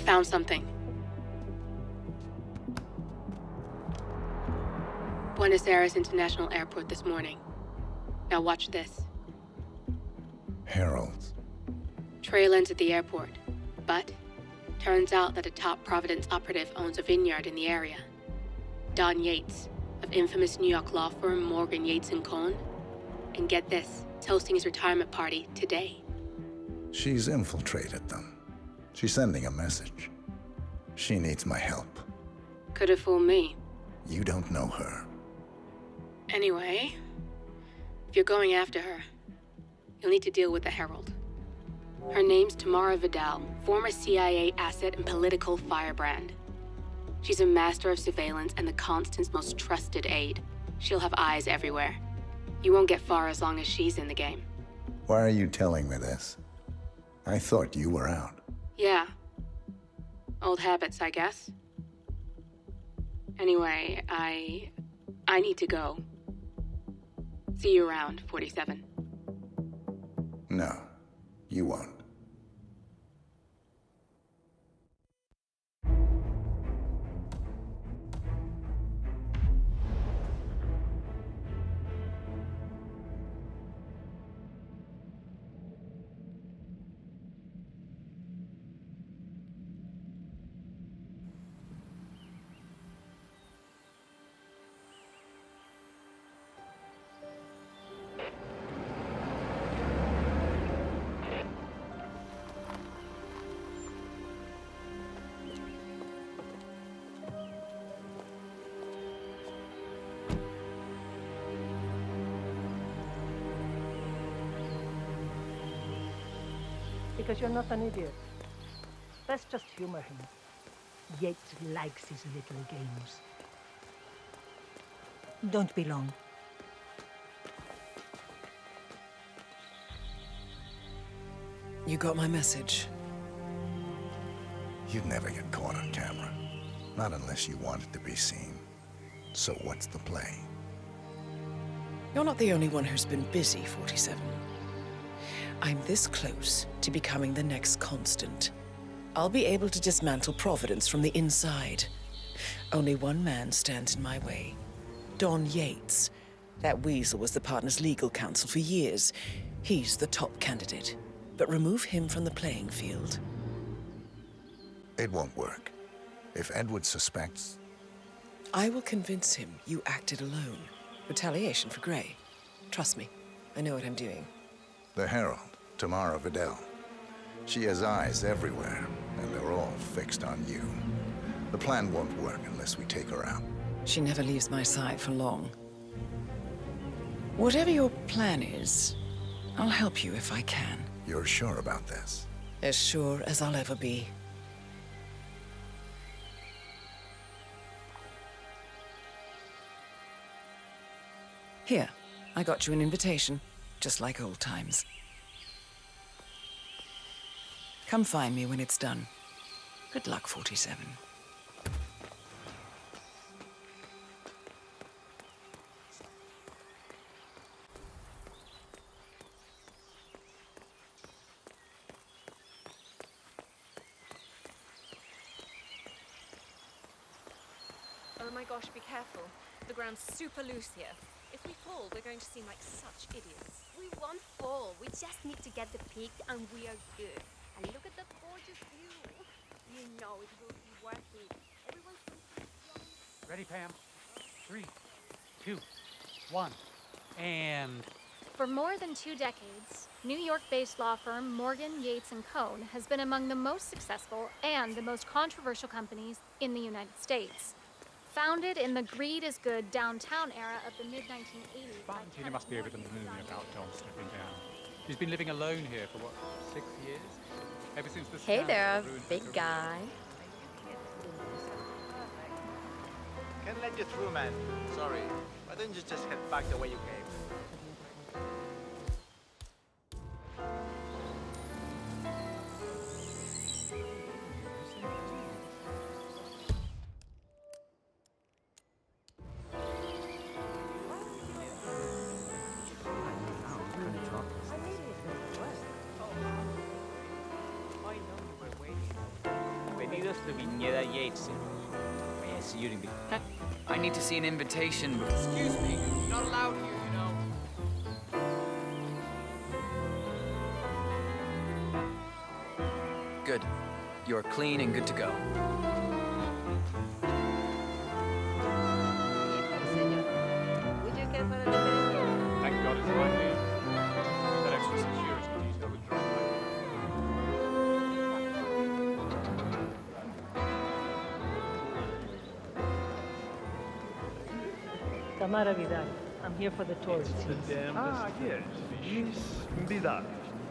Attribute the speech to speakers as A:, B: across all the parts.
A: found something. Buenos Aires International Airport this morning. Now watch this.
B: Heralds.
A: Trail ends at the airport, but turns out that a top Providence operative owns a vineyard in the area. Don Yates, of infamous New York law firm Morgan, Yates & Cohn. And get this, is hosting his retirement party today.
B: She's infiltrated them. She's sending a message. She needs my help.
A: Could have fooled me.
B: You don't know her.
A: Anyway, if you're going after her, you'll need to deal with the Herald. Her name's Tamara Vidal, former CIA asset and political firebrand. She's a master of surveillance and the Constant's most trusted aide. She'll have eyes everywhere. You won't get far as long as she's in the game.
B: Why are you telling me this? I thought you were out.
A: Yeah. Old habits, I guess. Anyway, I need to go. See you around, 47.
B: No, you won't.
C: Because you're not an idiot. Let's just humor him. Yates likes his little games. Don't be long.
D: You got my message.
B: You'd never get caught on camera. Not unless you wanted to be seen. So what's the play?
D: You're not the only one who's been busy, 47. I'm this close to becoming the next Constant. I'll be able to dismantle Providence from the inside. Only one man stands in my way. Don Yates. That weasel was the partner's legal counsel for years. He's the top candidate. But remove him from the playing field.
B: It won't work. If Edward suspects...
D: I will convince him you acted alone. Retaliation for Gray. Trust me, I know what I'm doing.
B: The Herald, Tamara Vidal. She has eyes everywhere, and they're all fixed on you. The plan won't work unless we take her out.
D: She never leaves my side for long. Whatever your plan is, I'll help you if I can.
B: You're sure about this?
D: As sure as I'll ever be. Here, I got you an invitation, just like old times. Come find me when it's done. Good luck, 47.
E: Oh my gosh, be careful. The ground's super loose here. If we fall, we're going to seem like such idiots.
F: We won't fall. We just need to get the peak and we are good. And look at the gorgeous view. You know it will be worth it. Everyone's
G: Ready, Pam? 3, 2, 1, and...
H: For more than 2 decades, New York-based law firm Morgan, Yates & Cohn has been among the most successful and the most controversial companies in the United States. Founded in the greed is good downtown era of the mid-1980s.
G: Valentina must be over the moon about John stepping down. She's been living alone here for, what, 6 years? Ever since the
F: Hey there,
G: scandal ruined her
F: big
G: career.
F: guy.
I: Can't let you through, man. Sorry. Why don't you just head back the way you came?
J: the Viñeda Yates. May I see your invitation?
K: I need to see an invitation.
J: Excuse me, you're not allowed here, you know.
K: Good. You're clean and good to go.
G: Thank God it's finally over. That extra security detail was dropped.
C: Tamara Vidal. I'm here for the tourists.
L: Ah, yes. Miss Vidal.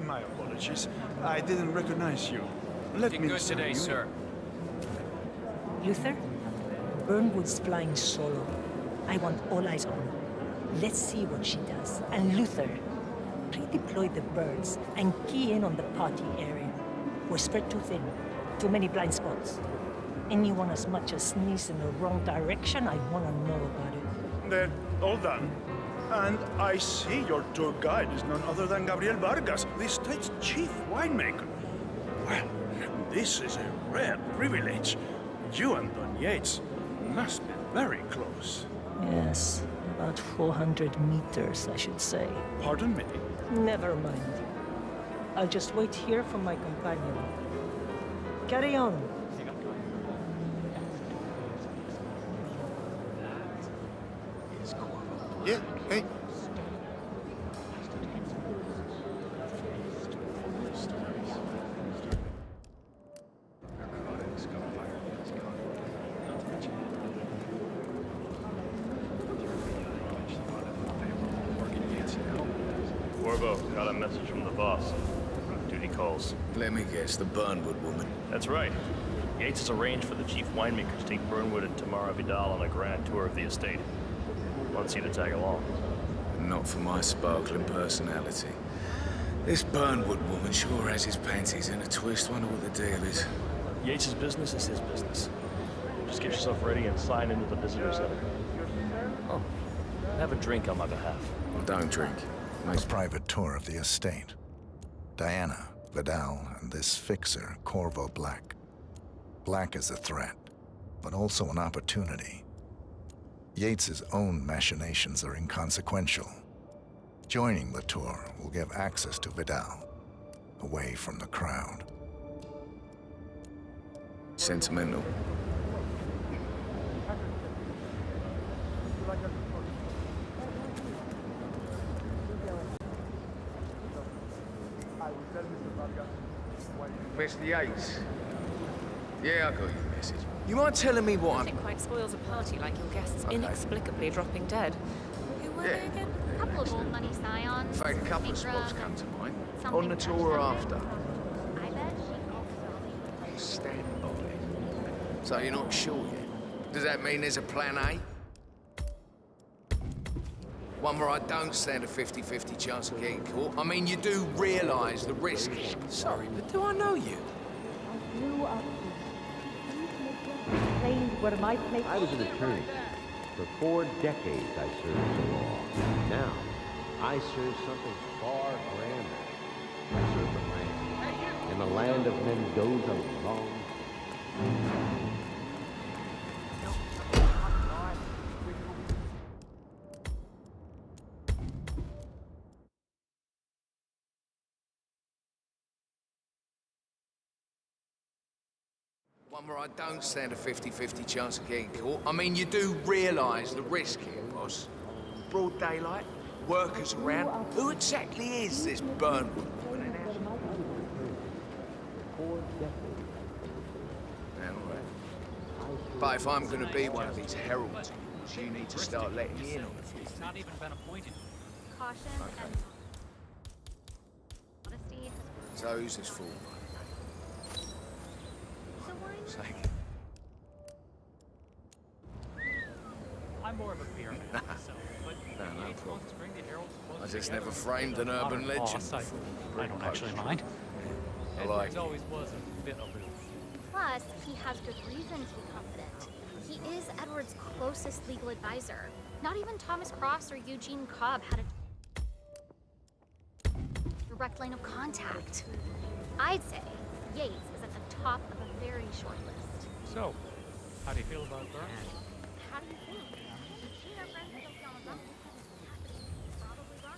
L: My apologies. I didn't recognize you. Let me
K: Good today,
L: you.
K: sir.
C: Luther? Burnwood's flying solo. I want all eyes on her. Let's see what she does. And Luther, redeploy the birds and key in on the party area. We're spread too thin. Too many blind spots. Anyone as much as sneeze in the wrong direction, I want to know about it.
L: Then, all done. And I see your tour guide is none other than Gabriel Vargas, the state's chief winemaker. Well, this is a rare privilege. You and Don Yates must be very close.
C: Yes, about 400 meters, I should say.
L: Pardon me?
C: Never mind. I'll just wait here for my companion. Carry on.
B: Yeah, hey.
M: Corvo, got a message from the boss. Duty calls.
N: Let me guess, the Burnwood woman.
M: That's right. Yates has arranged for the chief winemaker to take Burnwood and Tamara Vidal on a grand tour of the estate. Wants you to tag along.
N: Not for my sparkling personality. This Burnwood woman sure has his panties in a twist. Wonder what the deal is.
M: Yates' business is his business. Just get yourself ready and sign into the visitor center. Oh, have a drink on my behalf.
N: Don't drink.
B: A private tour of the estate. Diana, Vidal, and this fixer, Corvo Black. Black is a threat, but also an opportunity. Yates's own machinations are inconsequential. Joining the tour will give access to Vidal, away from the crowd.
N: Sentimental. Mr. Yates. Yeah, I got your message. You mind telling me what I'm...
E: It quite spoils a party like your guests inexplicably dropping dead. Who were they again?
H: A couple of old money scions.
N: In fact, a couple of
H: Ingram
N: spots come to mind.
H: something
N: On the tour or after?
H: I bet she
N: Stand by. So you're not sure yet? Does that mean there's a plan A? One where I don't stand a 50-50 chance of getting caught? I mean, you do realise the risk. Sorry, but do I know you?
O: I was an attorney. For 4 decades, I served the law. Now, I serve something far grander. I serve the land. In the land of Mendoza long.
N: One where I don't stand a 50-50 chance of getting caught. I mean, you do realise the risk here, boss. Broad daylight, workers around. Who exactly is this Burnwood woman? Yeah, all right. But if I'm going to be one of these heralds, you need to start letting me in on a few
G: It's not even been appointed.
H: caution and honesty.
N: So who's this fool?
H: So why not?
N: Say.
G: I'm more of a beer man myself, but
N: No
G: Yates
N: problem.
G: wants to bring the Herald's
N: I
G: close
N: just
G: together
N: never
G: with
N: framed
G: the
N: an urban
G: modern
N: legend
G: boss. I
N: before.
G: don't actually mind.
N: I like
G: Edwards
N: it.
G: always was a bit aloof.
H: Plus, he has good reason to be confident. He is Edward's closest legal advisor. Not even Thomas Cross or Eugene Cobb had a direct line of contact. I'd say Yates is at the top of a very short list.
G: So, how do you feel about Burns?
F: How do you think? She and her friends killed Yamazaki. Probably right.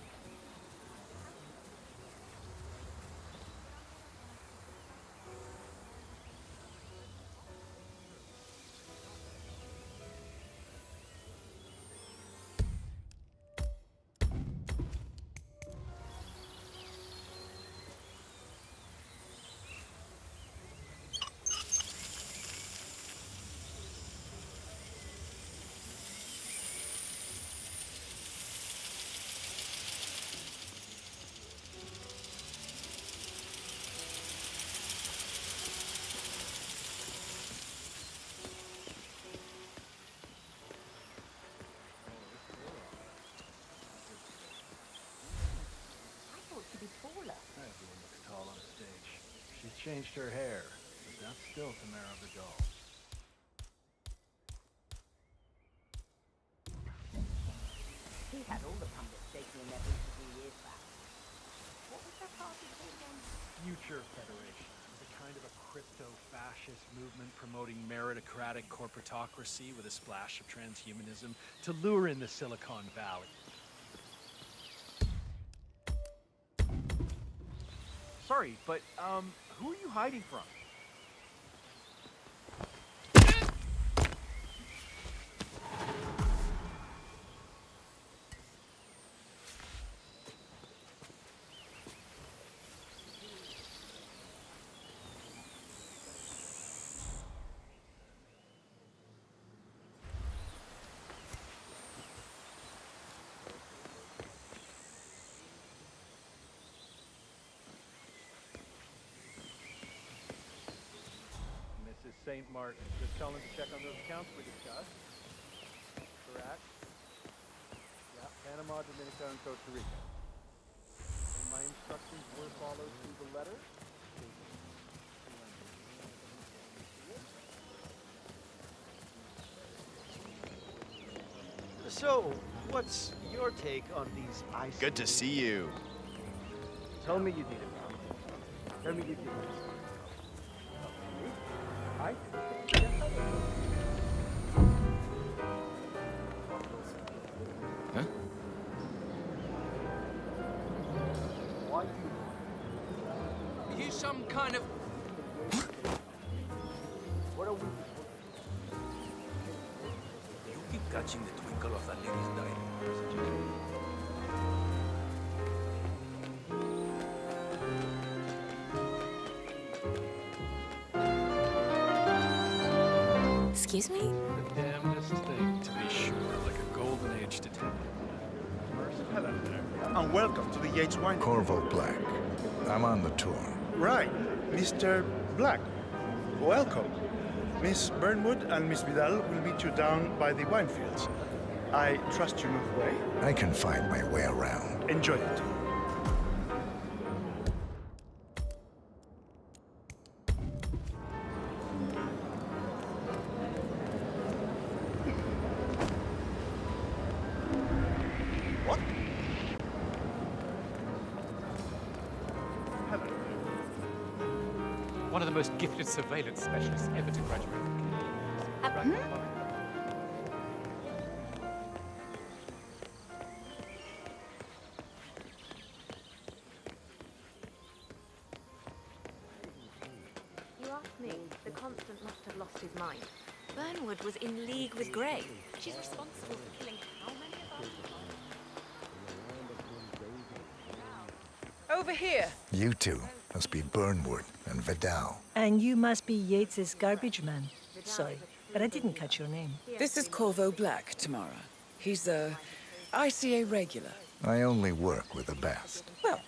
I: Everyone looks tall on stage. She's changed her hair, but that's still Tamara Vidal.
P: He had all the pundits shaking in their boots a few years back. What was their party called again?
I: Future Federation is a kind of a crypto-fascist movement promoting meritocratic corporatocracy with a splash of transhumanism to lure in the Silicon Valley. Sorry, but, who are you hiding from? Mrs. St. Martin, just calling to check on those accounts we discussed. Correct. Yeah, Panama, Dominica, and Costa Rica. And my instructions were followed to the letter.
Q: So, what's your take on these ice?
R: Good to see you.
Q: Tell me you did it. Tell me you did it. I did it.
K: Huh?
Q: Why
N: Are you some kind of...
Q: What are we?
S: You keep catching the twinkle of that lady's diamond.
A: Excuse me?
I: The damnedest thing, to be sure, like a golden age detective.
L: Hello there, and welcome to the Yates Wine.
B: Corvo Black. I'm on the tour.
L: Right, Mr. Black. Welcome. Miss Burnwood and Miss Vidal will meet you down by the wine fields. I trust you know the way.
B: I can find my way around.
L: Enjoy the tour.
Q: What?
L: Hello.
G: One of the most gifted surveillance specialists ever to graduate from Kennedy.
E: You asked me. The Constant must have lost his mind. Burnwood was in league with Grey. She's responsible for killing how many of us?
D: Over here.
B: You two must be Burnwood and Vidal.
C: And you must be Yates's garbage man. Sorry, but I didn't catch your name.
D: This is Corvo Black, Tamara. He's a ICA regular.
B: I only work with the best.
D: Well,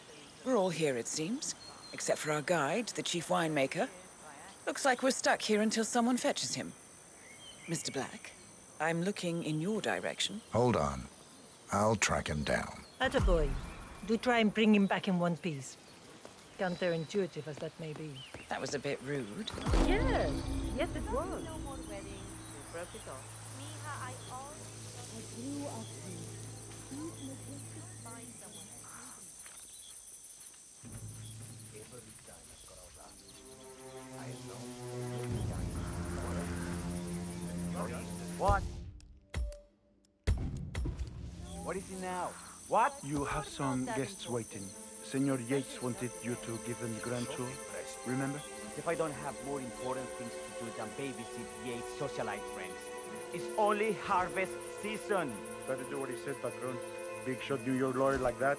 D: we're all here, it seems. Except for our guide, the chief winemaker. Looks like we're stuck here until someone fetches him. Mr. Black, I'm looking in your direction.
B: Hold on. I'll track him down.
C: Attaboy. Do try and bring him back in one piece. Counterintuitive as that may be.
D: That was a bit rude.
C: Yes, yes it was.
F: No more weddings. We broke it off. Mija, I grew up find someone.
Q: What? What is it now? What?
L: You have some guests waiting. Senor Yates wanted you to give them the grand tour. Remember?
Q: If I don't have more important things to do than babysit Yates' socialite friends. It's only harvest season.
L: Better do what he said, Patron. Big shot New York lawyer like that.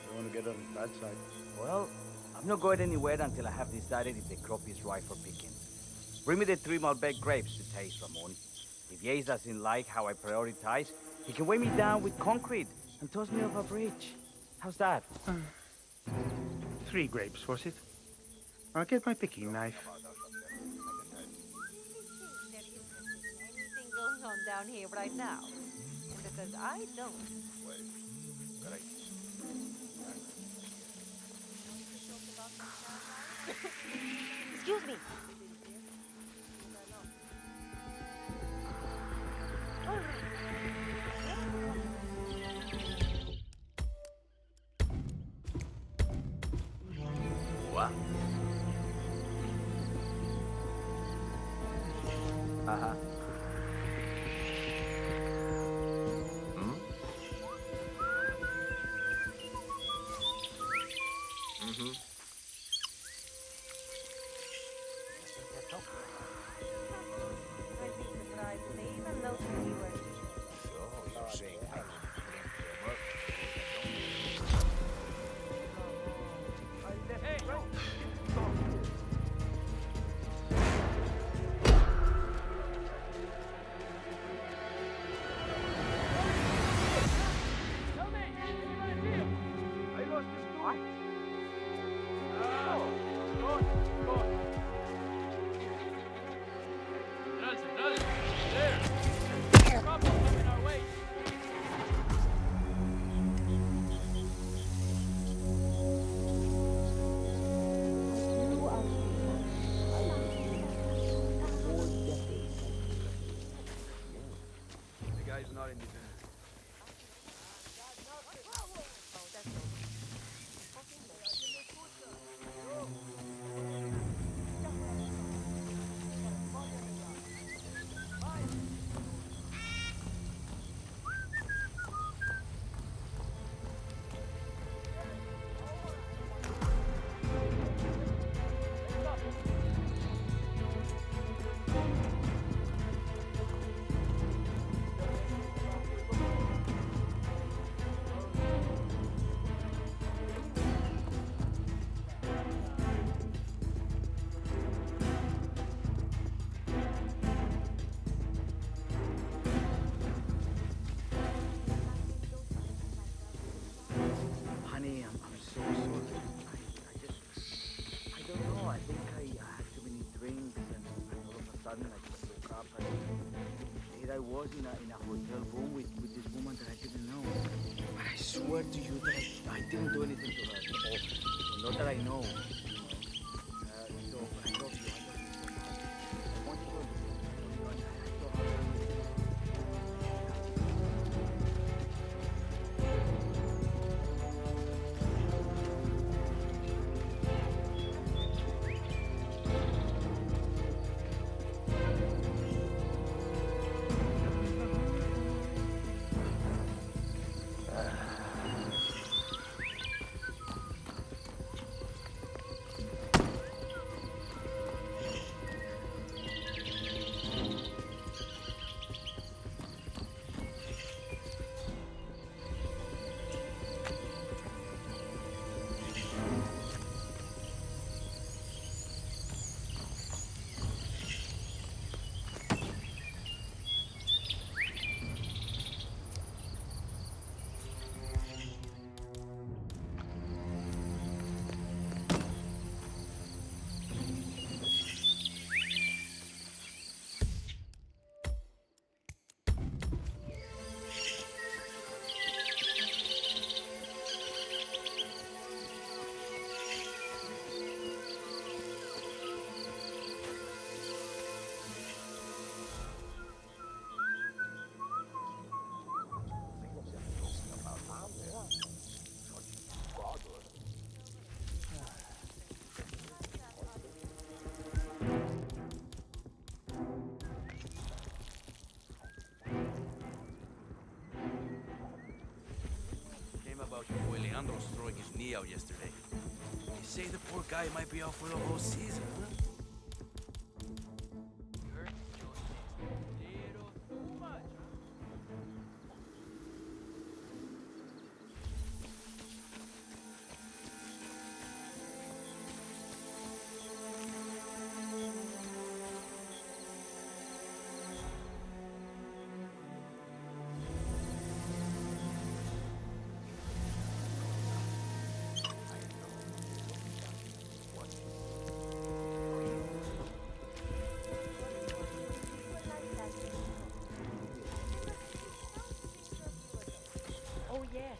L: Don't want to get on his bad side.
Q: Well, I'm not going anywhere until I have decided if the crop is ripe for picking. Bring me the 3 Malbec grapes to taste, Ramon. If Yates doesn't like how I prioritize, he can weigh me down with concrete and toss me off a bridge. How's that?
L: 3 grapes, was it? I'll get my picking knife.
E: Anything going on down here right now? Because I don't. Excuse me.
K: What?
Q: Uh-huh.
K: Hmm? Mm-hmm.
E: I'd be surprised if they even noticed you were here.
N: So, you're saying I should
Q: Honey, I'm so sorry. I don't know. I think I had too many drinks and all of a sudden I just woke up and there I was in a hotel room with this woman that I didn't know. I swear to you that I didn't do anything to her. Or not that I know. So I love you. I love you so much. I want you to
S: knee out yesterday. They say the poor guy might be out for the whole season, huh?
P: Oh, yeah.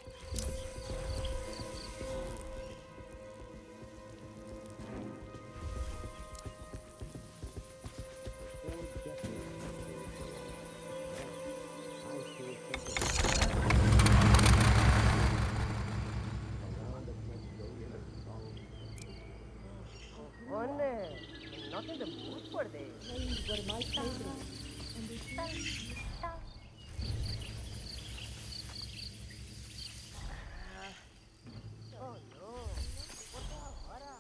P: Cojones, not in the mood for this. These were my favorites. And they oh no, por ahora.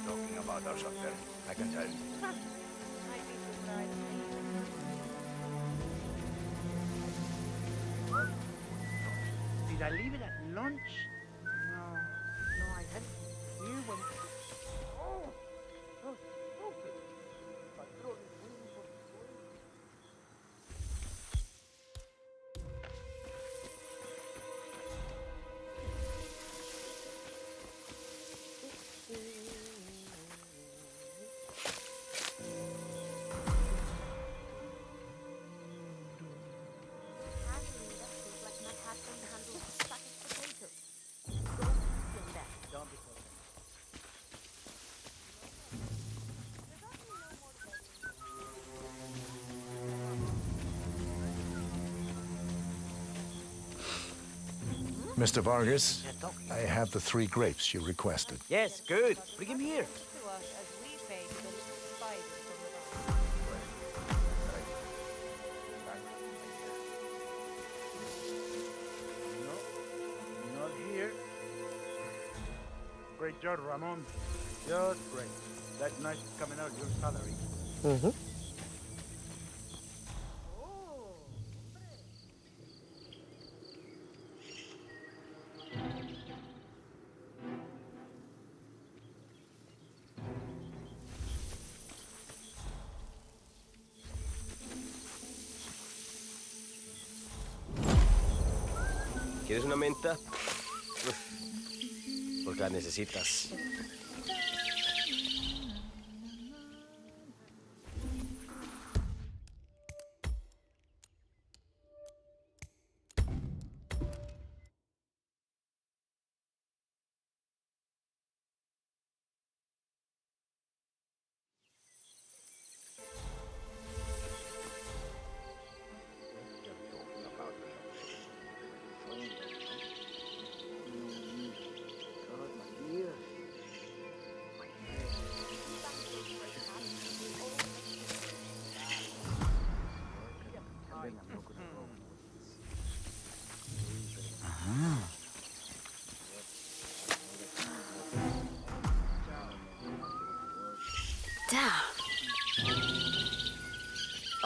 S: Talking about us up there, I can tell.
P: I'd be surprised.
Q: Did I leave it at lunch? No. No, I had it here when... Oh! So stupid. Patrón is waiting for the train.
F: Actually, that feels like Manhattan handles a sack of potatoes. Don't feel that.
Q: Don't be so
B: Mr. Vargas, I have the 3 grapes you requested.
Q: Yes, good. Bring him here.
C: To us as we pay to the little spiders on the ground.
L: No, not here. Great job, Ramon. Just great. That night is coming out your salary.
Q: Mm-hmm.
M: ¿Quieres una menta? Porque la necesitas.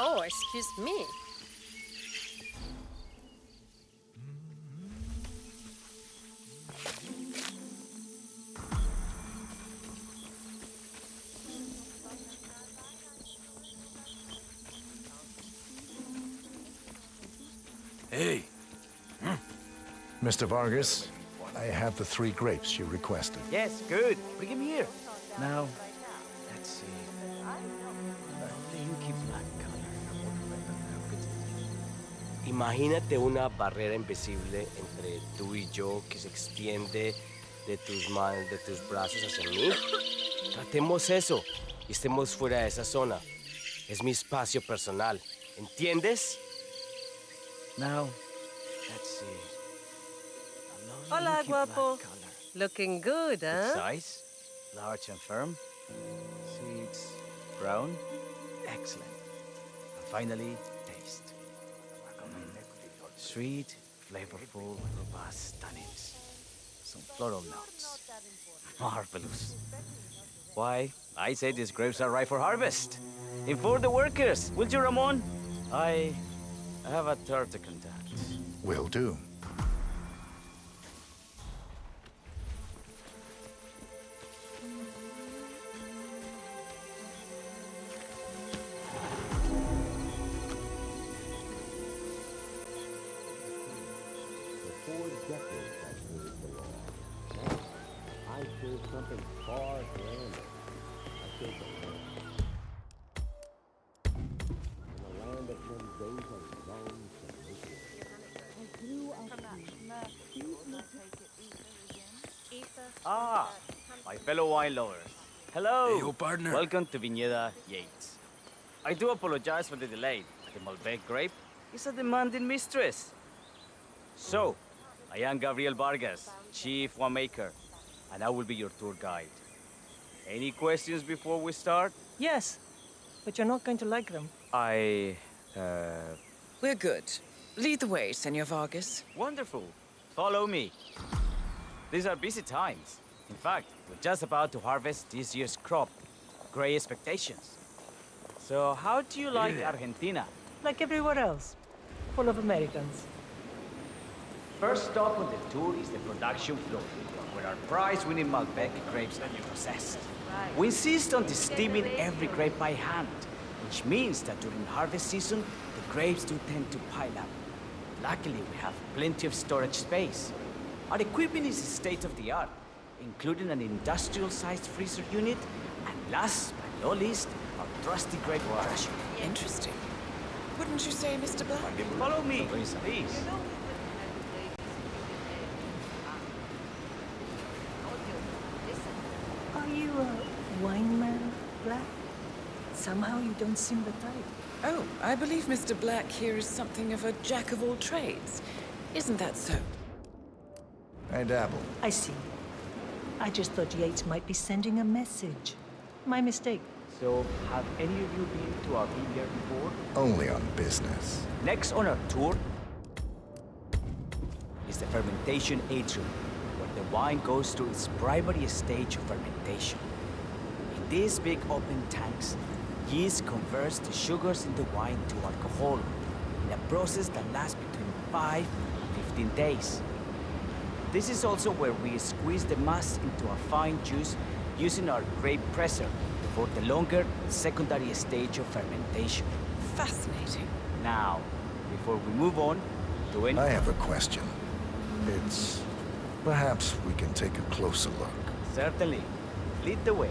R: Oh, excuse me.
B: Mr. Vargas, I have the 3 grapes you requested.
S: Yes, good. Bring him here. Now, let's see. Inky black color. Imagínate una barrera invisible entre tú y yo que se extiende de tus manos, de tus brazos hacia mí. Tratemos eso y estemos fuera de esa zona. Es mi espacio personal. ¿Entiendes? Now, let's see.
R: Hola, guapo. Looking good,
S: Good
R: huh?
S: size, large and firm. Seeds, brown. Excellent. And finally, taste. Sweet, flavorful, robust tannins. Some floral notes. Marvelous. Why, I say these grapes are ripe for harvest. Inform the workers, will you, Ramon? I have a third to contact.
B: Will do.
O: For 4 decades I served the law. Now, I serve something far grander. I serve the land. In a land of men, those are bones that make war.
S: Ah, my fellow wine lovers. Hello.
T: Hey, yo, partner.
S: Welcome to Viñeda Yates. I do apologize for the delay. The Malbec grape is a demanding mistress. So, I am Gabriel Vargas, Chief Winemaker, and I will be your tour guide. Any questions before we start?
C: Yes, but you're not going to like them.
D: We're good. Lead the way, Senor Vargas.
S: Wonderful. Follow me. These are busy times. In fact, we're just about to harvest this year's crop. Great expectations. So, how do you like Argentina?
C: Like everywhere else, full of Americans.
S: First stop on the tour is the production floor, where our prize-winning Malbec grapes are processed. We insist on steaming every grape by hand, which means that during harvest season, the grapes do tend to pile up. Luckily, we have plenty of storage space. Our equipment is state-of-the-art, including an industrial-sized freezer unit, and last but not least, our trusty grape crusher.
D: Interesting. Wouldn't you say, Mr. Black?
S: Follow me, please.
C: Are you a wine man, Black? Somehow you don't seem the type.
D: Oh, I believe Mr. Black here is something of a jack of all trades. Isn't that so?
B: I dabble.
C: I see. I just thought Yates might be sending a message. My mistake.
S: So, have any of you been to our vineyard before?
B: Only on business.
S: Next on our tour is the fermentation atrium, where the wine goes through its primary stage of fermentation. In these big open tanks, yeast converts the sugars in the wine to alcohol, in a process that lasts between 5 and 15 days. This is also where we squeeze the mass into a fine juice using our grape presser for the longer secondary stage of fermentation.
D: Fascinating.
S: Now, before we move on to any...
B: I have a question. It's... perhaps we can take a closer look.
S: Certainly. Lead the way.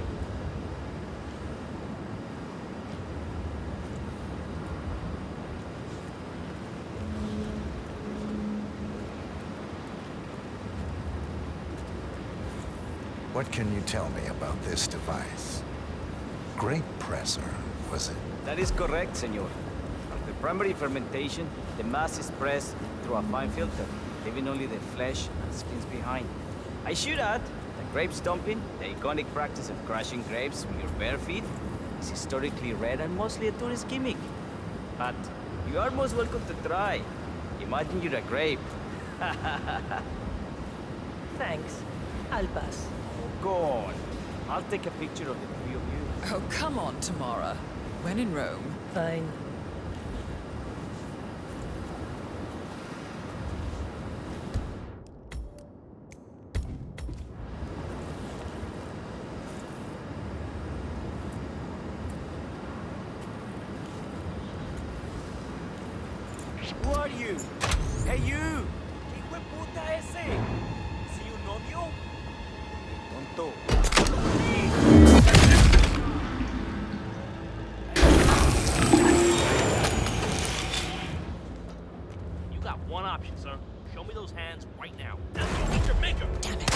B: What can you tell me about this device? Grape presser, was it?
S: That is correct, senor. After primary fermentation, the mass is pressed through a fine filter, leaving only the flesh and skins behind. I should add that grape stomping, the iconic practice of crushing grapes with your bare feet, is historically rare and mostly a tourist gimmick. But you are most welcome to try. Imagine you're a grape.
C: Thanks. I'll pass.
S: Go on. I'll take a picture of the three of you.
D: Oh, come on, Tamara. When in Rome.
C: Fine.
S: Who are you? Hey, you! ¿Qué hueputa ese? ¿Sí un novio? Tonto.
M: You got one option, sir. Show me those hands right now. Now go meet your maker!
D: Damn it.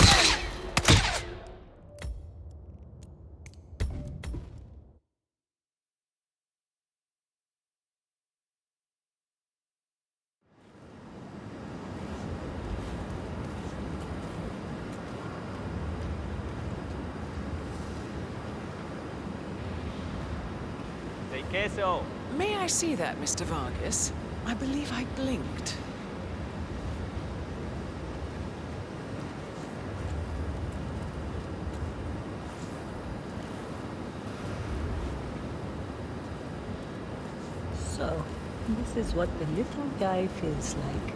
S: Say queso.
D: May I see that, Mr. Vargas? I believe I blinked.
C: So, this is what the little guy feels like.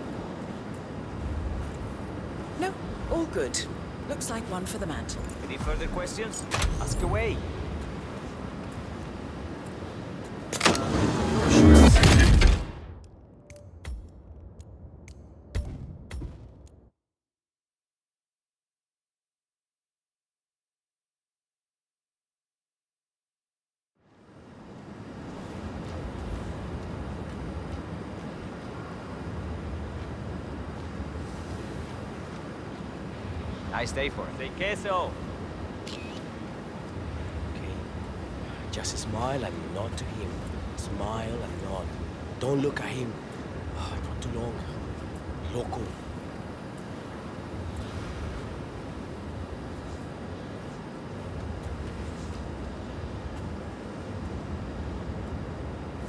D: No, all good. Looks like one for the mantle.
S: Any further questions? Ask away. Nice day for it. Say queso.
M: Okay. Just smile and nod to him. Smile and nod. Don't look at him. Not too long. Loco.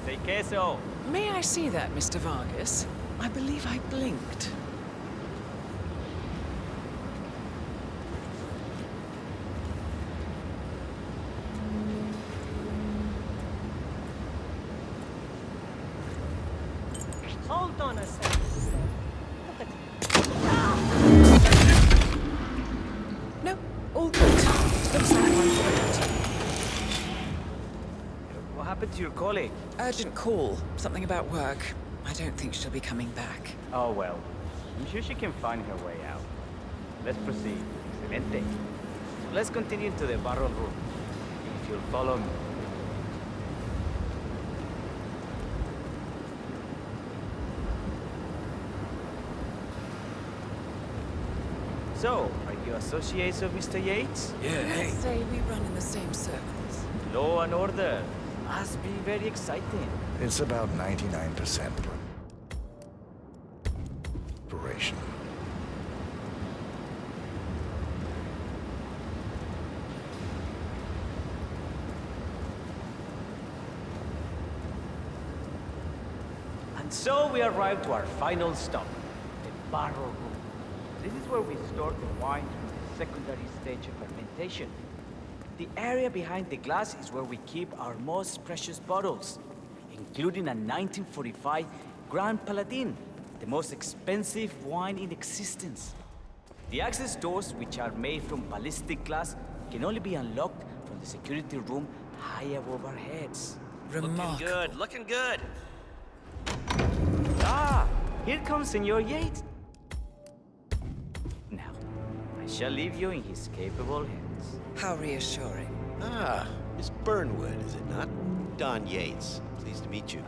S: Say queso.
D: May I see that, Mr. Vargas? I believe I blinked.
P: Hold on a second.
D: No, all good. Looks like one for the mantle.
S: What happened to your colleague?
D: Urgent call. Something about work. I don't think she'll be coming back.
S: Oh well. I'm sure she can find her way out. Let's proceed. Excelente. So let's continue to the barrel room. If you'll follow me. So, are you associates of Mr. Yates?
D: Let's say we run in the same circles.
S: Law and order. Must be very exciting.
B: It's about 99% preparation.
S: And so we arrive to our final stop, the barrel room. This is where we store the wine through the secondary stage of fermentation. The area behind the glass is where we keep our most precious bottles, including a 1945 Grand Paladin, the most expensive wine in existence. The access doors, which are made from ballistic glass, can only be unlocked from the security room high above our heads.
D: Remarkable.
M: Looking good.
S: Ah, here comes Senor Yates. Now, I shall leave you in his capable hands.
D: How reassuring.
O: Ah, Miss Burnwood, is it not? Don Yates. Pleased to meet you.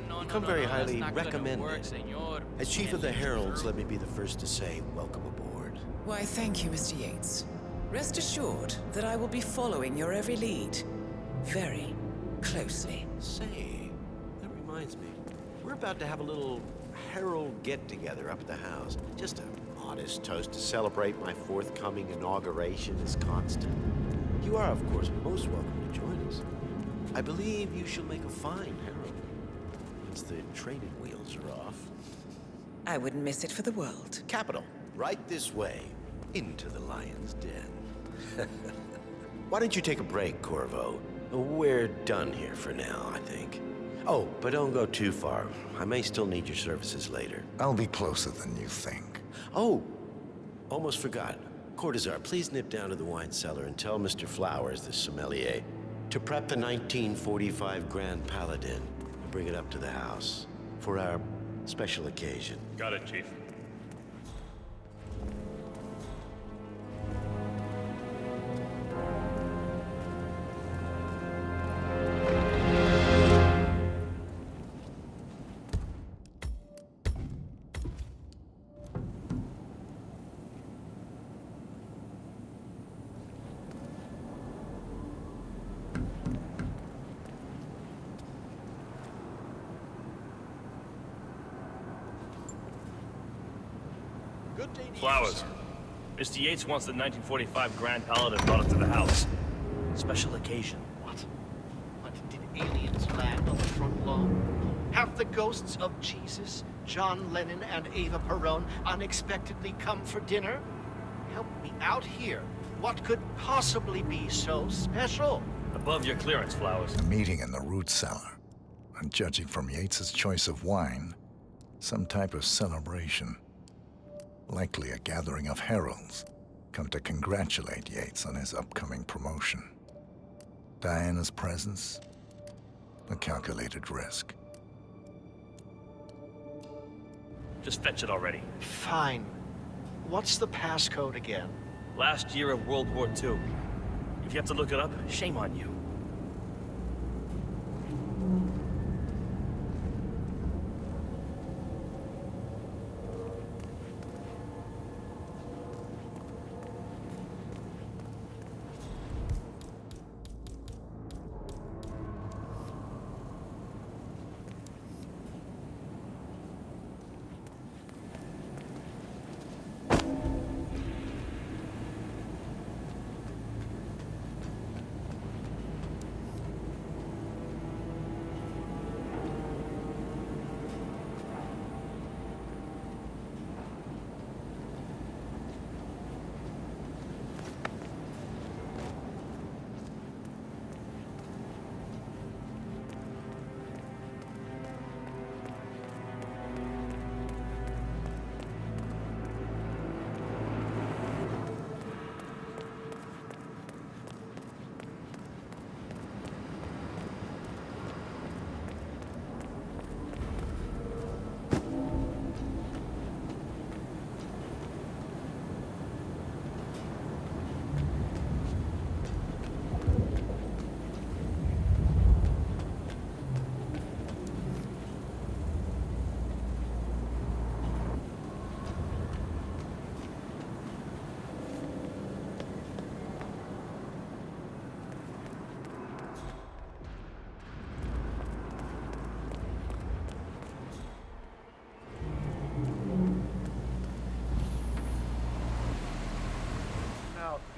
J: No,
O: You come very
J: that's
O: highly
J: not gonna
O: recommended.
J: work, senor.
O: As Chief of the Heralds, let me be the first to say welcome aboard.
D: Why, thank you, Mr. Yates. Rest assured that I will be following your every lead. Very closely.
O: Say, that reminds me. We're about to have a little Herald get-together up at the house. Just a modest toast to celebrate my forthcoming inauguration as Constant. You are, of course, most welcome to join us. I believe you shall make a fine Herald, once the training wheels are off.
D: I wouldn't miss it for the world.
O: Capital. Right this way, into the lion's den. Why don't you take a break, Corvo? We're done here for now, I think. Oh, but don't go too far. I may still need your services later.
B: I'll be closer than you think.
O: Oh, almost forgot. Cortazar, please nip down to the wine cellar and tell Mr. Flowers, the sommelier, to prep the 1945 Grand Paladin and bring it up to the house for our special occasion.
M: Got it, Chief.
J: Good day to you,
M: Flowers.
J: sir.
M: Mr. Yates wants the 1945 Grand Paladin brought up to the house. Special occasion.
J: What? Did aliens land on the front lawn? Have the ghosts of Jesus, John Lennon, and Eva Perón unexpectedly come for dinner? Help me out here. What could possibly be so special?
M: Above your clearance, Flowers.
B: A meeting in the root cellar. And judging from Yates's choice of wine, some type of celebration. Likely a gathering of heralds, come to congratulate Yates on his upcoming promotion. Diana's presence, a calculated risk.
M: Just fetch it already.
J: Fine. What's the passcode again?
M: Last year of World War II. If you have to look it up, shame on you.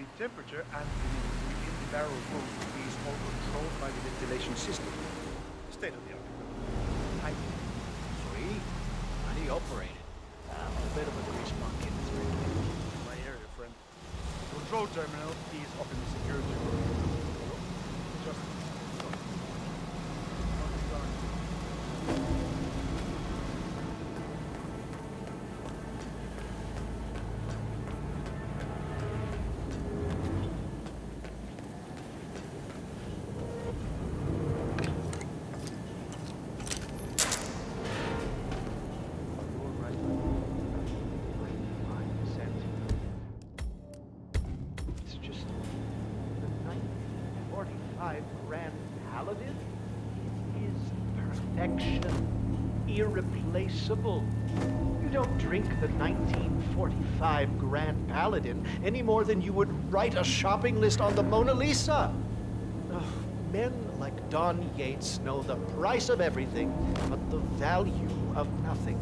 L: The temperature and humidity in the barrel room is all controlled by the ventilation system. State of the art.
J: Sweet. How do you operate it? I'm a bit of a grease monkey in this big
L: My area, friend. The control terminal is up in the security room. Just Grand Paladin. It is perfection, irreplaceable. You don't drink the 1945 Grand Paladin any more than you would write a shopping list on the Mona Lisa. Ugh, men like Don Yates know the price of everything, but the value of nothing.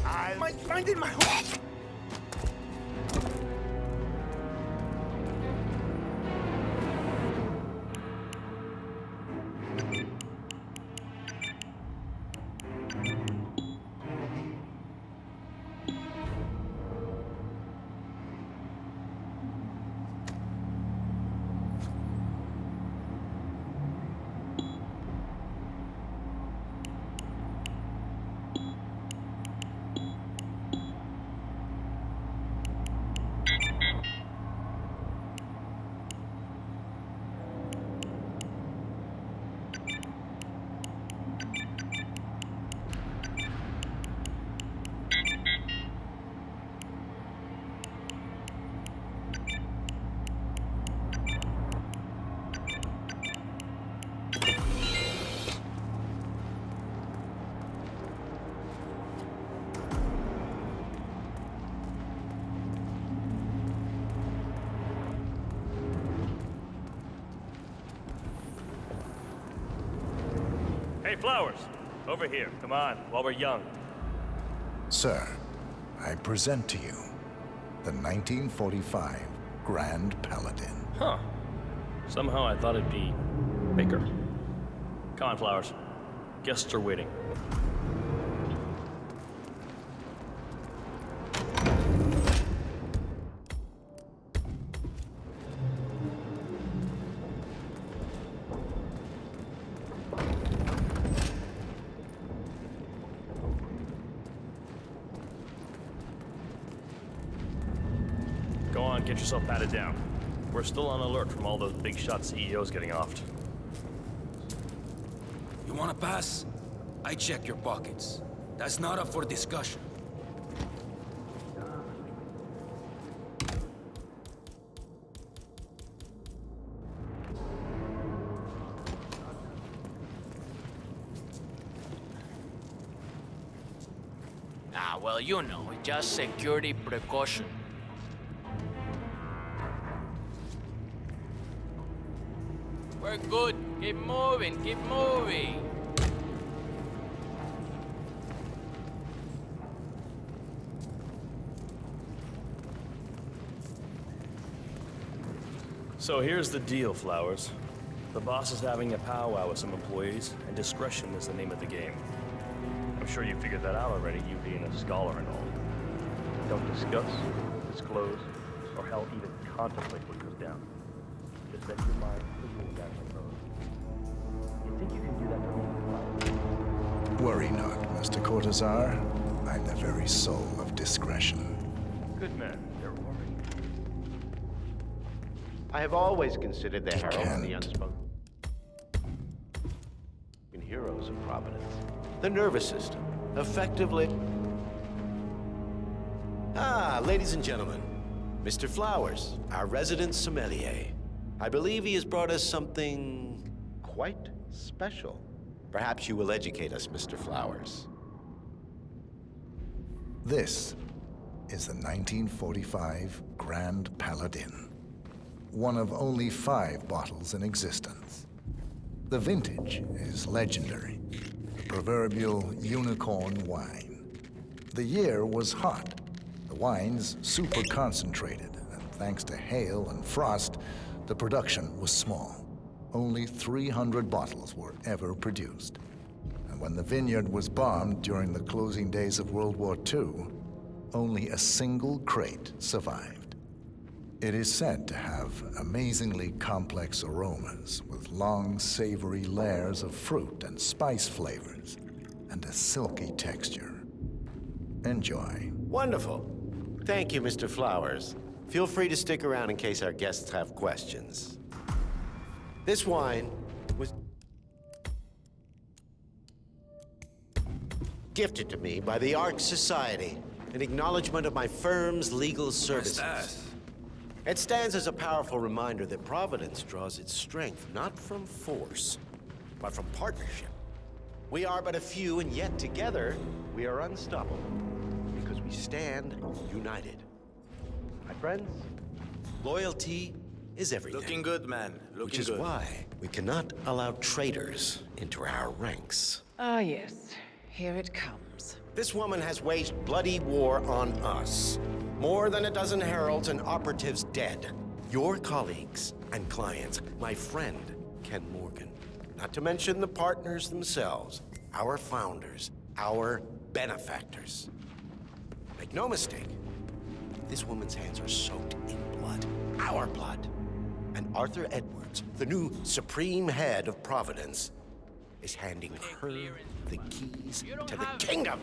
L: I might find it in my home.
M: Hey, Flowers! Over here, come on, while we're young.
B: Sir, I present to you the 1945 Grand Paladin.
M: Huh. Somehow I thought it'd be bigger. Come on, Flowers. Guests are waiting. Go on, get yourself patted down. We're still on alert from all those big shot CEOs getting offed.
T: You wanna pass? I check your pockets. That's not up for discussion.
U: Ah, well, you know, just security precaution. We're good. Keep moving, keep moving.
M: So here's the deal, Flowers. The boss is having a powwow with some employees, and discretion is the name of the game. I'm sure you figured that out already, you being a scholar and all. Don't discuss, disclose, or hell even contemplate what goes down. Just set your mind to the rules down the road. You think you can do that for me, Flowers?
B: Worry not, Mr. Cortazar. I'm the very soul of discretion.
M: Good man, they're worried.
O: I have always considered the Herald the unspoken heroes of Providence. The nervous system, effectively... Ah, ladies and gentlemen, Mr. Flowers, our resident sommelier. I believe he has brought us something quite special. Perhaps you will educate us, Mr. Flowers.
B: This is the 1945 Grand Paladin. One of only 5 bottles in existence. The vintage is legendary, the proverbial unicorn wine. The year was hot, the wine's super concentrated, and thanks to hail and frost, the production was small. Only 300 bottles were ever produced. And when the vineyard was bombed during the closing days of World War II, only a single crate survived. It is said to have amazingly complex aromas with long, savory layers of fruit and spice flavors, and a silky texture. Enjoy.
O: Wonderful. Thank you, Mr. Flowers. Feel free to stick around in case our guests have questions. This wine was gifted to me by the Ark Society in acknowledgement of my firm's legal services. It stands as a powerful reminder that Providence draws its strength not from force, but from partnership. We are but a few, and yet together we are unstoppable because we stand united. My friends, loyalty is everything.
T: Looking good, man. Looking good.
O: Which is why we cannot allow traitors into our ranks.
D: Ah, yes. Here it comes.
O: This woman has waged bloody war on us. More than a dozen heralds and operatives dead. Your colleagues and clients, my friend, Ken Morgan. Not to mention the partners themselves, our founders, our benefactors. Make no mistake, this woman's hands are soaked in blood, our blood. And Arthur Edwards, the new supreme head of Providence, is handing her the keys to the kingdom.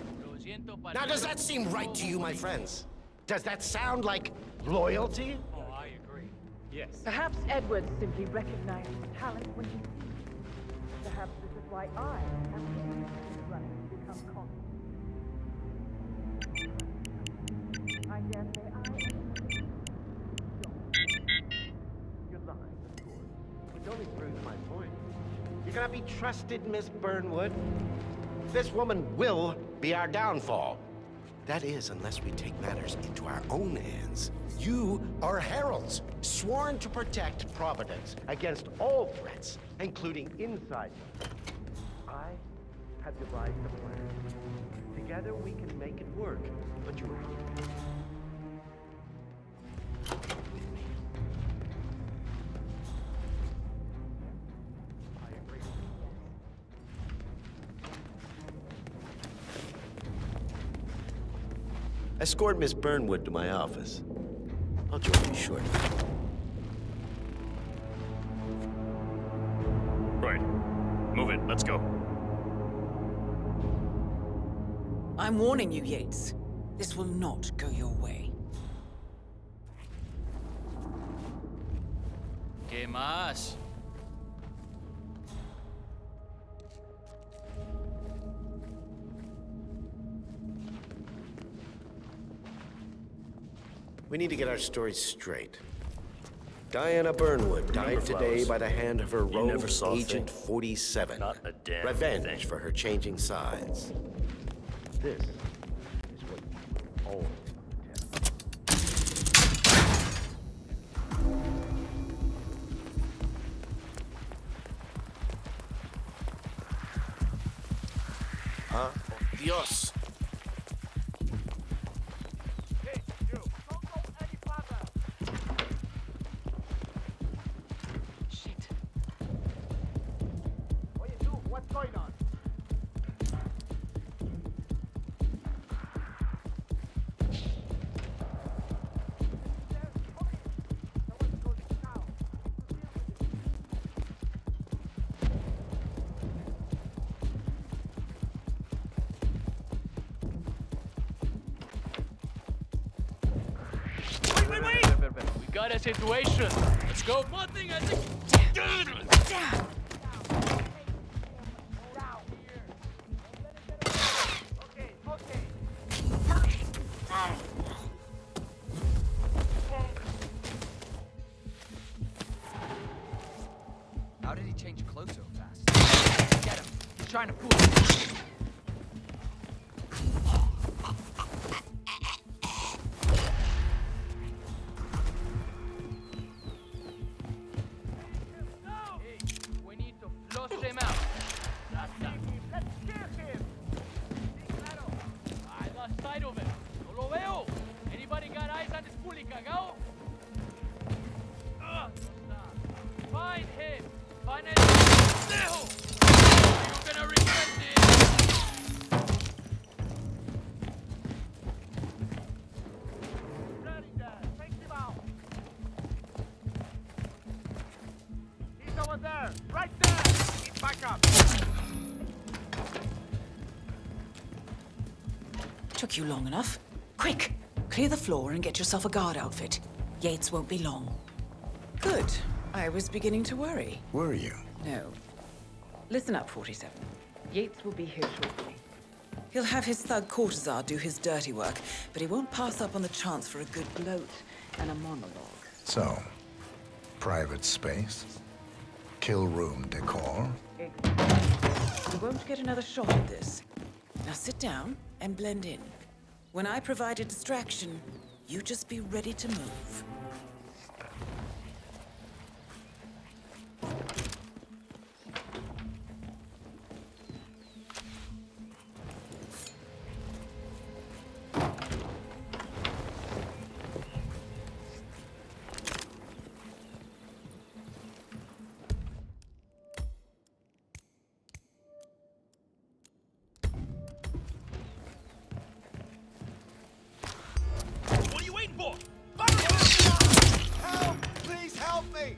O: Now, does that seem right to you, my friends? Does that sound like loyalty?
G: Oh, I agree. Yes.
V: Perhaps Edward simply recognized talent when he sees it. Perhaps this is why I have been running to become constant. I dare say I am.
O: You're lying, of course. Which only proves my point. You cannot be trusted, Miss Burnwood. This woman will be our downfall. That is, unless we take matters into our own hands. You are heralds, sworn to protect Providence against all threats, including inside. I have devised a plan. Together we can make it work, but you have to.
A: Escort Miss Burnwood to my office. I'll join you shortly.
M: Right. Move it. Let's go.
D: I'm warning you, Yates. This will not go your way.
U: ¿Qué más?
A: We need to get our stories straight. Diana Burnwood died today by the hand of her rogue Agent 47.
M: Not a damn
A: Revenge
M: thing.
A: for her changing sides.
O: This is what you will always
A: Ah, Dios.
J: What's going on?
U: Wait! We got a situation. Let's go. One thing I think.
K: How did he change clothes so fast? Get him. He's trying to fool us.
U: We need to flush him out.
J: Let's kill him!
U: I lost sight of him. No lo veo. Anybody got eyes on this fully cagao? Find him. Find el pendejo. You're gonna regret this.
J: Ready, Dad. Take him out. He's over there. Right there. Keep back up.
D: Took you long enough. Quick! Clear the floor and get yourself a guard outfit. Yates won't be long. Good. I was beginning to worry.
B: Were you?
D: No. Listen up, 47. Yates will be here shortly. He'll have his thug Cortazar do his dirty work, but he won't pass up on the chance for a good gloat and a monologue.
B: So, private space? Kill room decor?
D: You won't get another shot at this. Now sit down and blend in. When I provide a distraction, you just be ready to move.
J: What are you waiting for? Help! Please help me!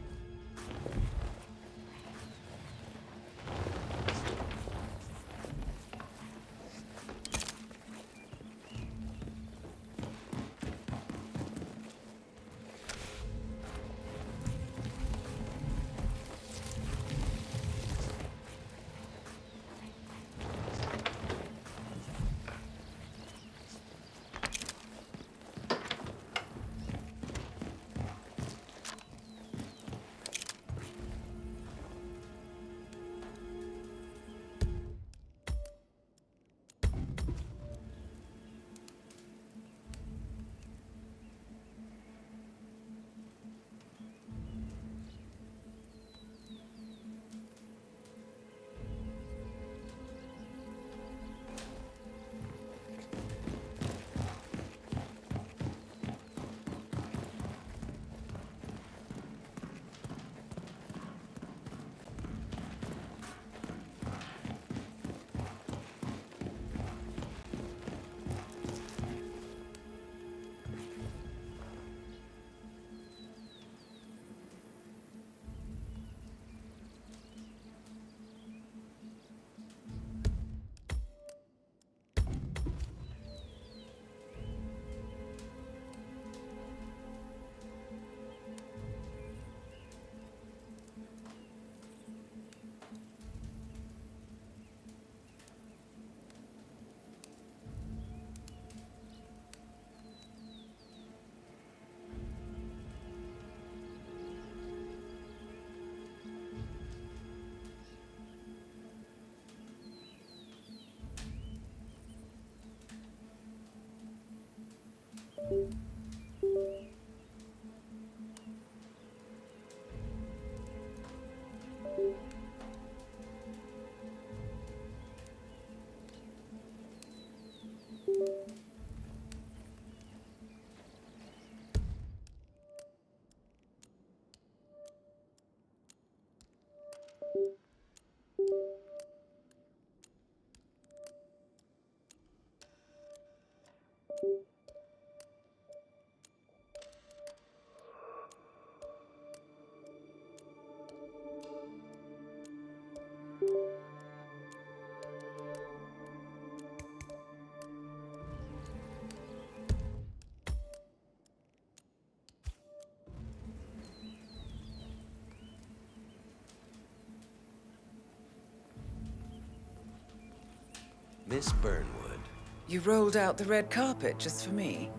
A: Miss Burnwood.
D: You rolled out the red carpet just for me.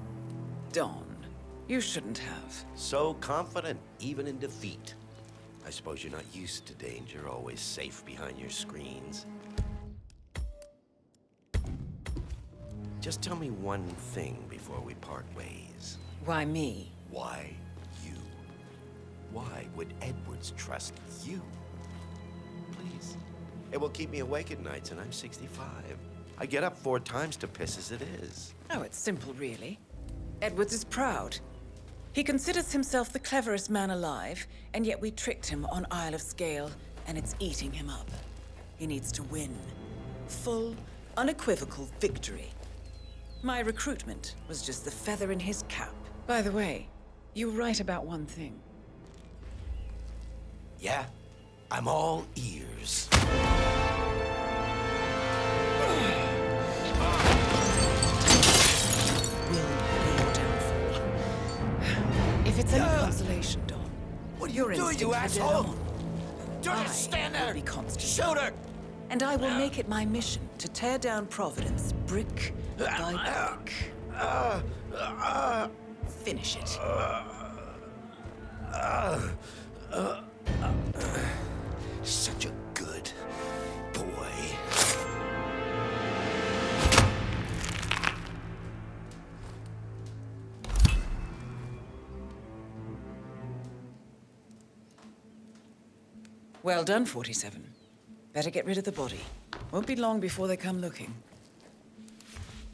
D: Don, you shouldn't have.
A: So confident, even in defeat. I suppose you're not used to danger, always safe behind your screens. Just tell me one thing before we part ways.
D: Why me?
A: Why you? Why would Edwards trust you? Please. It will keep me awake at nights, and I'm 65. I get up 4 times to piss as it is.
D: Oh, it's simple, really. Edwards is proud. He considers himself the cleverest man alive, and yet we tricked him on Isle of Scale, and it's eating him up. He needs to win. Full, unequivocal victory. My recruitment was just the feather in his cap. By the way, you were right about one thing.
A: Yeah? I'm all ears.
D: If it's any consolation, Don,
A: what are
D: your
A: you doing, you
D: instincts are
A: asshole?
D: dead on.
A: Don't stand there!
D: Will be constant.
A: Shoot her!
D: And I will make it my mission to tear down Providence brick by brick. Finish it.
A: Such a good boy.
D: Well done, 47. Better get rid of the body. Won't be long before they come looking.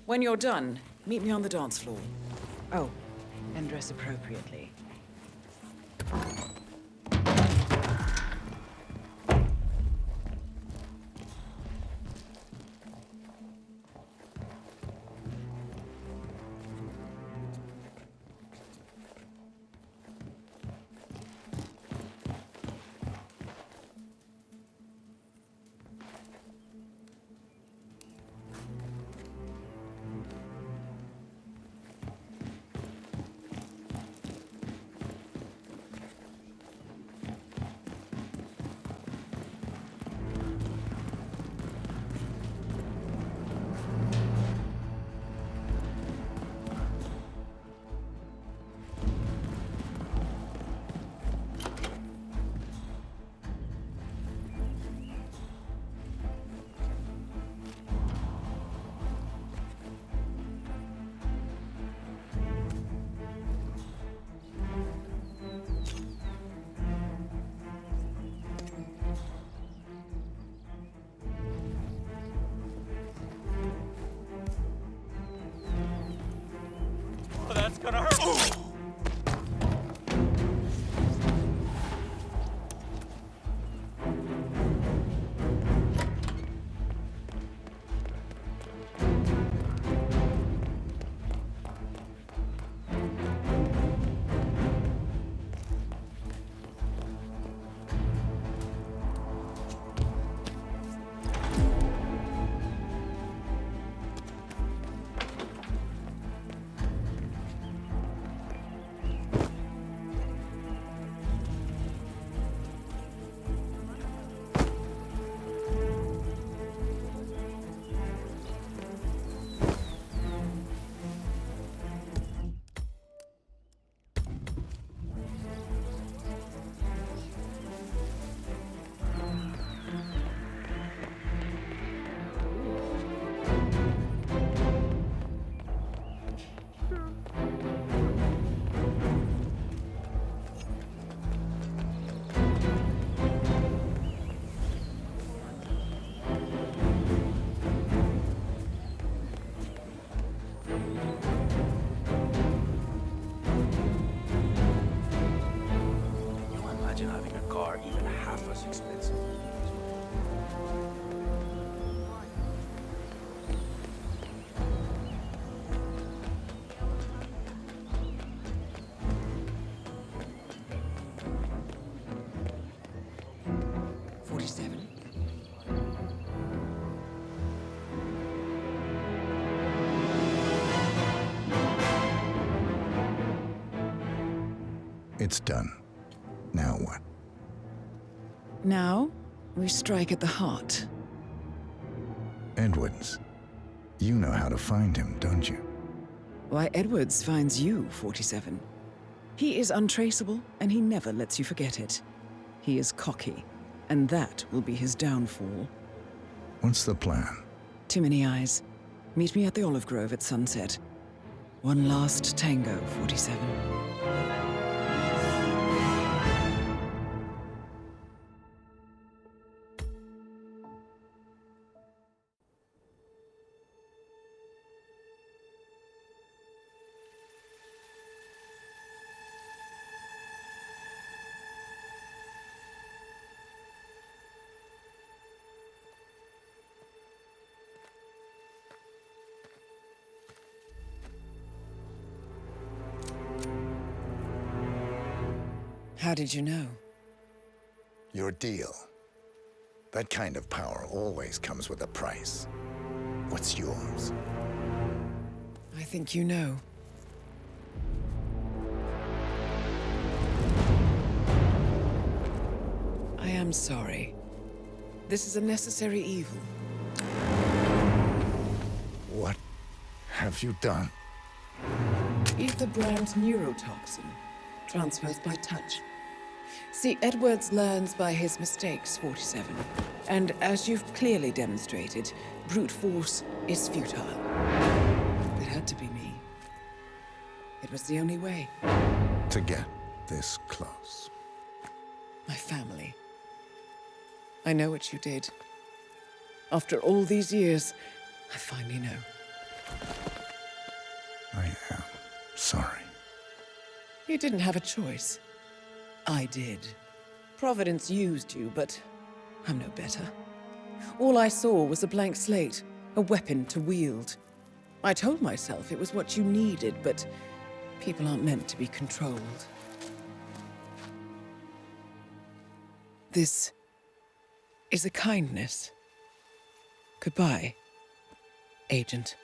D: When you're done, meet me on the dance floor. Oh, and dress appropriately.
U: That's gonna hurt.
B: It's done. Now what?
D: Now, we strike at the heart.
B: Edwards. You know how to find him, don't you?
D: Why, Edwards finds you, 47. He is untraceable, and he never lets you forget it. He is cocky, and that will be his downfall.
B: What's the plan?
D: Too many eyes. Meet me at the Olive Grove at sunset. One last tango, 47. How did you know?
B: Your deal. That kind of power always comes with a price. What's yours?
D: I think you know. I am sorry. This is a necessary evil.
B: What have you done?
D: Ether brand neurotoxin. Transfers by touch. See, Edwards learns by his mistakes, 47. And as you've clearly demonstrated, brute force is futile. It had to be me. It was the only way.
B: To get this close.
D: My family. I know what you did. After all these years, I finally know.
B: I am sorry.
D: You didn't have a choice. I did. Providence used you, but I'm no better. All I saw was a blank slate, a weapon to wield. I told myself it was what you needed, but people aren't meant to be controlled. This is a kindness. Goodbye, Agent.